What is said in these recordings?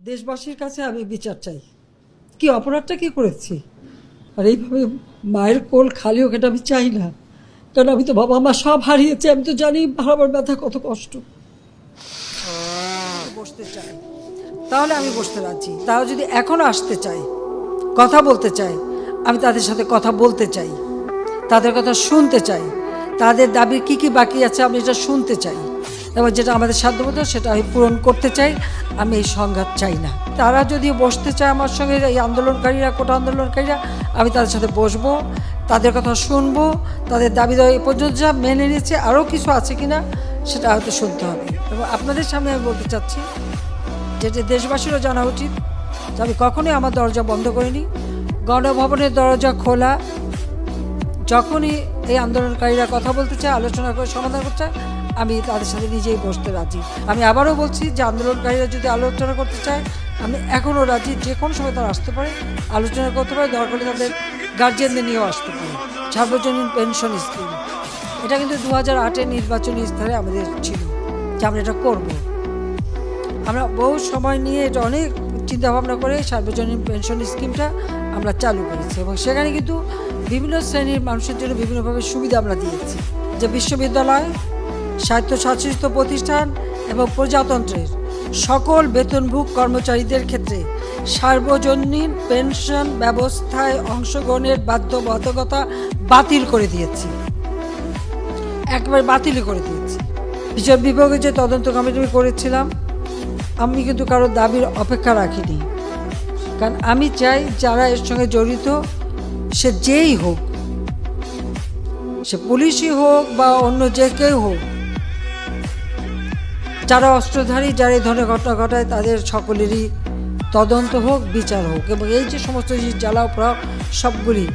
দেশবাসীর কাছে আমি বিচার চাই। কি অপরাধটা কি করেছি, আর এইভাবে মায়ের কোল খালি হোক এটা আমি চাই না। কারণ আমি তো বাবা মা সব হারিয়েছি, আমি তো জানি হারাবার ব্যথা কত কষ্ট। বসতে চাই তাহলে আমি বসতে রাজি। তারা যদি এখনো আসতে চায়, কথা বলতে চায়, আমি তাদের সাথে কথা বলতে চাই, তাদের কথা শুনতে চাই, তাদের দাবি কি কি বাকি আছে আমি এটা শুনতে চাই, এবং যেটা আমাদের সাধ্যমতো সেটা আমি পূরণ করতে চাই। আমি এই সংঘাত চাই না। তারা যদি বসতে চায় আমার সঙ্গে, এই আন্দোলনকারীরা, কোটা আন্দোলনকারীরা, আমি তাদের সাথে বসবো, তাদের কথা শুনবো, তাদের দাবি দেওয়া এ পর্যন্ত যা মেনে নিয়েছে আরও কিছু আছে কিনা সেটা হয়তো শুনতে হবে। এবং আপনাদের সামনে আমি বলতে চাচ্ছি যেটা দেশবাসীরও জানা উচিত যে আমি কখনোই আমার দরজা বন্ধ করিনি। গণভবনের দরজা খোলা। যখনই এই আন্দোলনকারীরা কথা বলতে চায়, আলোচনা করে সমাধান করতে চায়, আমি তাদের সাথে নিজেই বসতে রাজি। আমি আবারও বলছি যে আন্দোলনকারীরা যদি আলোচনা করতে চায়, আমি এখনও রাজি। যে কোনো সময় তারা আসতে পারে, আলোচনা করতে পারে, দরকার হলে তাদের গার্জিয়ানদের নিয়েও আসতে পারে। সার্বজনীন পেনশন স্কিম, এটা কিন্তু 2008-এর নির্বাচনী স্তরে আমাদের ছিল যে আমরা এটা করব। আমরা বহু সময় নিয়ে এটা অনেক চিন্তাভাবনা করে সার্বজনীন পেনশন স্কিমটা আমরা চালু করেছি, এবং সেখানে কিন্তু বিভিন্ন শ্রেণীর মানুষের জন্য বিভিন্নভাবে সুবিধা আমরা দিয়েছি। যে বিশ্ববিদ্যালয়, স্বায়ত্তশাসিত প্রতিষ্ঠান এবং প্রজাতন্ত্রের সকল বেতনভোগী কর্মচারীদের ক্ষেত্রে সার্বজনীন পেনশন ব্যবস্থায় অংশগ্রহণের বাধ্যবাধকতা বাতিল করে দিয়েছি, একবার বাতিল করে দিয়েছি। বিচার বিভাগে যে তদন্ত কমিটি করেছিলাম, আমি কিন্তু কারো দাবির অপেক্ষা রাখিনি। কারণ আমি চাই যারা এর সঙ্গে জড়িত, সে যেই হোক, সে পুলিশই হোক বা অন্য যে কেউ হোক, যারা অস্ত্রধারী, যারা এই ধরনের ঘটনা ঘটায়, তাদের সকলেরই তদন্ত হোক, বিচার হোক। এবং এই যে সমস্ত জ্বালাও পোড়াও সবগুলি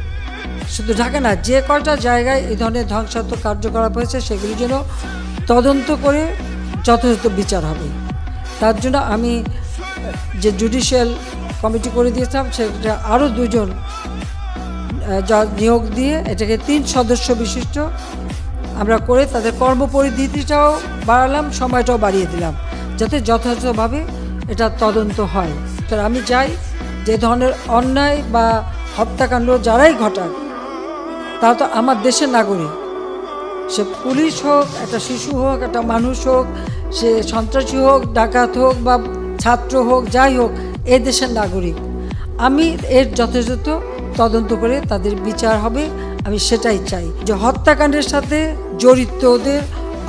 শুধু ঢাকা না, যে কয়টা জায়গায় এই ধরনের ধ্বংসাত্মক কার্যকলাপ হয়েছে সেগুলি যেন তদন্ত করে যথাযথ বিচার হবে। তার জন্য আমি যে জুডিশিয়াল কমিটি করে দিয়েছিলাম, সেটা আরও 2 জন নিয়োগ দিয়ে এটাকে 3 সদস্য বিশিষ্ট আমরা করে তাদের কর্মপরিধিটাও বাড়ালাম, সময়টাও বাড়িয়ে দিলাম, যাতে যথাযথভাবে এটা তদন্ত হয়। তো আমি চাই যে ধরনের অন্যায় বা হত্যাকাণ্ড যারাই ঘটায়, তারা তো আমার দেশের নাগরিক। সে পুলিশ হোক, একটা শিশু হোক, একটা মানুষ হোক, সে সন্ত্রাসী হোক, ডাকাত হোক বা ছাত্র হোক, যাই হোক, এ দেশের নাগরিক। আমি এর যথাযথ তদন্ত করে তাদের বিচার হবে, আমি সেটাই চাই। যে হত্যাকাণ্ডের সাথে জড়িতদের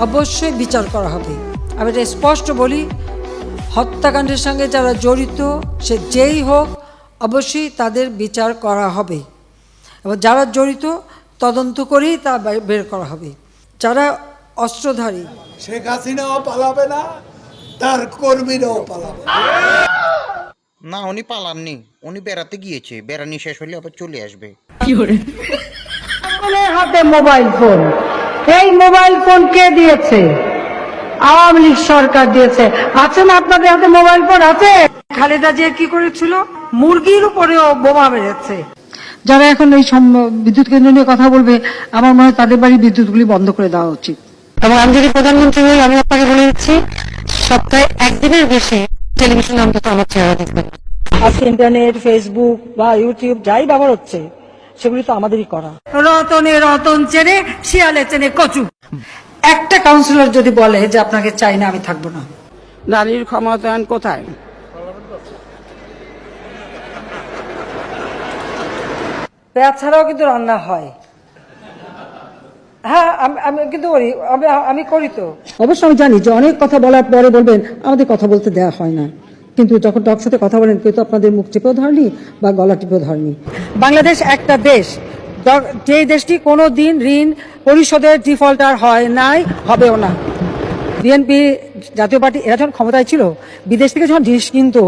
অবশ্যই বিচার করা হবে। আমি এটা স্পষ্ট বলি, হত্যাকাণ্ডের সঙ্গে যারা জড়িত, সে যেই হোক, অবশ্যই তাদের বিচার করা হবে, এবং যারা জড়িত তদন্ত করেই তা বের করা হবে। যারা অস্ত্রধারী, শেখ হাসিনাও পালাবে না, তার কর্মীরাও পালাবে না। উনি পালাননি, উনি বেড়াতে গিয়েছে, বেড়ানি শেষ হলে আবার চলে আসবে। হাতে মোবাইল ফোন, এই মোবাইল ফোন কে দিয়েছে? আওয়ামী লীগ সরকার দিয়েছে। আছে না আপনাদের হাতে মোবাইল ফোন? আছে। খালেদা জিয়া কি করেছিল? মুরগির উপরেও বোমা মেরেছে। যারা এখন এই বিদ্যুৎ কেন্দ্র নিয়ে কথা বলবে, আমার মনে হয় তাদের বাড়ির বিদ্যুৎগুলি বন্ধ করে দেওয়া উচিত। এবং আমি যদি প্রধানমন্ত্রী হই, আমি আপনাকে বলে দিচ্ছি, সপ্তাহে 1 দিনের বেশি টেলিভিশন অন্তত আমার চেহারা দেখবেন। আজকে ইন্টারনেট, ফেসবুক বা ইউটিউব যাই ব্যবহার হচ্ছে, সেগুলি তো আমাদেরই করা। রতনে রতন চেনে, শিয়ালে চেনে কচু। একটা কাউন্সিলর যদি বলে যে আপনাকে চাই না, আমি থাকবো না। নারীর ক্ষমতায়ন কোথায়? পেঁয়াজ ছাড়াও কিন্তু রান্না হয়। হ্যাঁ, আমি কিন্তু করি, আমি করি তো। অবশ্য আমি জানি যে অনেক কথা বলার পরে বলবেন আমাদের কথা বলতে দেওয়া হয় না, কিন্তু যখন টক সাথে কথা বলেন, কেউ তো আপনাদের মুখ চেপেও ধরেনি বা গলা টিপেও ধরেনি। বাংলাদেশ একটা দেশ, যে দেশটি কোনো দিন ঋণ পরিশোধের ডিফল্টার হয় নাই, হবেও না। বিএনপি, জাতীয় পার্টি, এরা যখন ক্ষমতায় ছিল, বিদেশ থেকে যখন জিনিস কিনতো,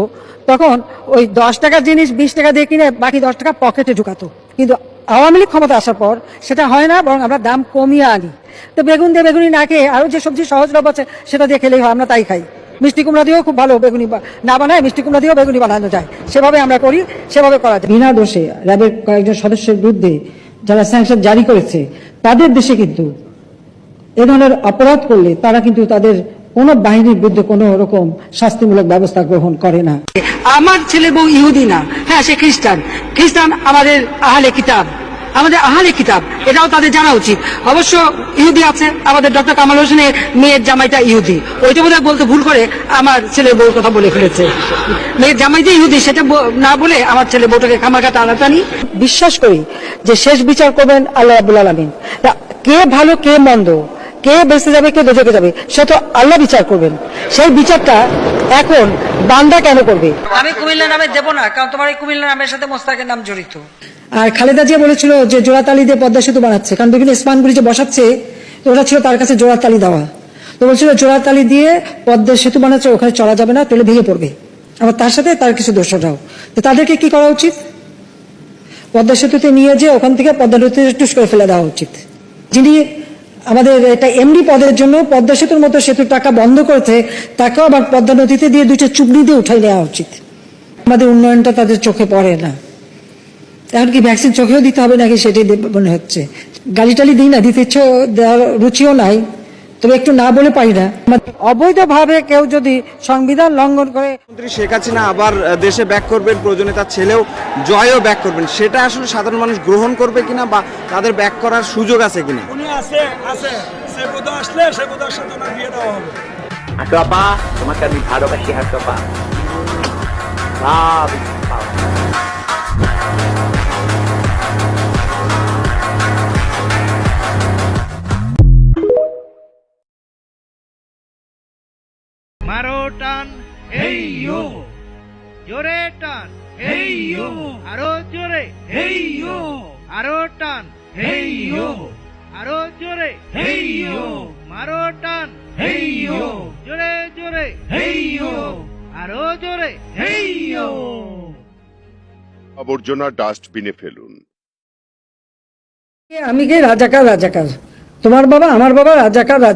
তখন ওই 10 টাকার জিনিস 20 টাকা দিয়ে কিনে বাকি 10 টাকা পকেটে ঢুকাতো। কিন্তু আওয়ামী লীগ ক্ষমতা আসার পর সেটা হয় না, বরং আমরা দাম কমিয়ে আনি। তো বেগুন দিয়ে বেগুনি না খেয়ে আরও যে সবজি সহজলভ্য আছে সেটা দিয়ে খেলেই হয়, আমরা তাই খাই। মিষ্টি কুমড়া দিয়েও খুব ভালো বেগুনি না বানায়, মিষ্টি কুমড়া দিয়েও বেগুনি বানানো যায়, সেভাবে আমরা করি, সেভাবে করা যায়। বিনা দোষে র্যাবের কয়েকজন সদস্যের বিরুদ্ধে যারা স্যাংশন জারি করেছে, তাদের দেশে কিন্তু এ ধরনের অপরাধ করলে তারা কিন্তু তাদের কোনো বাহিনীর বিরুদ্ধে কোনো রকম শাস্তিমূলক ব্যবস্থা গ্রহণ করে না। আমার ছেলে বউ ইহুদি না, হ্যাঁ সে খ্রিস্টান। খ্রিস্টান আমাদের আহলে কিতাব, আমাদের আহলে কিতাব, এটাও তাদের জানা উচিত। অবশ্য ইহুদি আছে, আমাদের ডক্টর কামাল হোসেনের মেয়ের জামাইটা ইহুদি, ওইটা বোধহয় বলতে ভুল করে আমার ছেলের বউর কথা বলে ফেলেছে। মেয়ের জামাইটা ইহুদি সেটা না বলে আমার ছেলে বউটাকে খামাখা টানাটানি। বিশ্বাস করি যে শেষ বিচার করবেন আল্লাহ রাব্বুল আলামিন। কে ভালো কে মন্দ, কে বেঁচে যাবে কে দোজখে যাবে, সে তো আল্লাহ বিচার করবেন। সেই বিচারটা এখন বান্দা কেন করবে? আমি কুমিল্লা নামে দেবো না, কারণ তোমার এই কুমিল্লা নামের সাথে মোস্তাকের নাম জড়িত। আর খালেদা জিয়া বলেছিল যে জোড়াতালি দিয়ে পদ্মা সেতু বানাচ্ছে, কারণ বিভিন্ন স্পান ব্রিজে বসাচ্ছে, তো ওটা ছিল তার কাছে জোড়াতালি দেওয়া। তো বলছিল জোড়াতালি দিয়ে পদ্মা সেতু বানাচ্ছে, ওখানে চলা যাবে না, তাহলে ভেঙে পড়বে। আবার তার সাথে তার কিছু দোষরাও, তো তাদেরকে কি করা উচিত? পদ্মা সেতুতে নিয়ে যে ওখান থেকে পদ্মা নদীতে টুস করে ফেলে দেওয়া উচিত। যিনি আমাদের একটা এমডি পদের জন্য পদ্মা সেতুর মতো সেতুর টাকা বন্ধ করেছে, তাকেও আবার পদ্মা নদীতে দিয়ে দুইটা চুবড়ি দিয়ে উঠাই নেওয়া উচিত। আমাদের উন্নয়নটা তাদের চোখে পড়ে না। এখন কি ভ্যাকসিন চোখেও দিতে হবে নাকি সেটাই মনে হচ্ছে। গালি টালি দিই না, দিতে ইচ্ছে দেওয়ার রুচিও নাই, তবে একটু না বলে পারি না। অবৈধভাবে কেউ যদি সংবিধান লঙ্ঘন করে, মন্ত্রী শেখ হাসিনা আবার দেশে ব্যাক করবেন, প্রয়োজনে তার ছেলেও জয়ও ব্যাক করবেন, সেটা আসলে সাধারণ মানুষ গ্রহণ করবে কিনা বা তাদের ব্যাক করার সুযোগ আছে কিনা? উনি আছে সে বোধহয় আসলে সে বোধহয় সাথে ওনার বিয়ে দেওয়া হবে। হাসো আপা, তোমাকে আমি ভালোবাসি হাসো আপা। ভাব মারো টান হেই ইউ, জোরে টান হেই ইউ, আরো জোরে হেই ইউ, আরো টান হেই ইউ, আরো জোরে হেই ইউ, মারো টান হেই ইউ, জোরে জোরে হেই ইউ, আরো জোরে হেই ইউ। আবর্জনা ডাস্টবিনে ফেলুন। আমি কে? রাজাকার রাজাকার, তোমার বাবা আমার বাবা রাজাকার রাজাকার।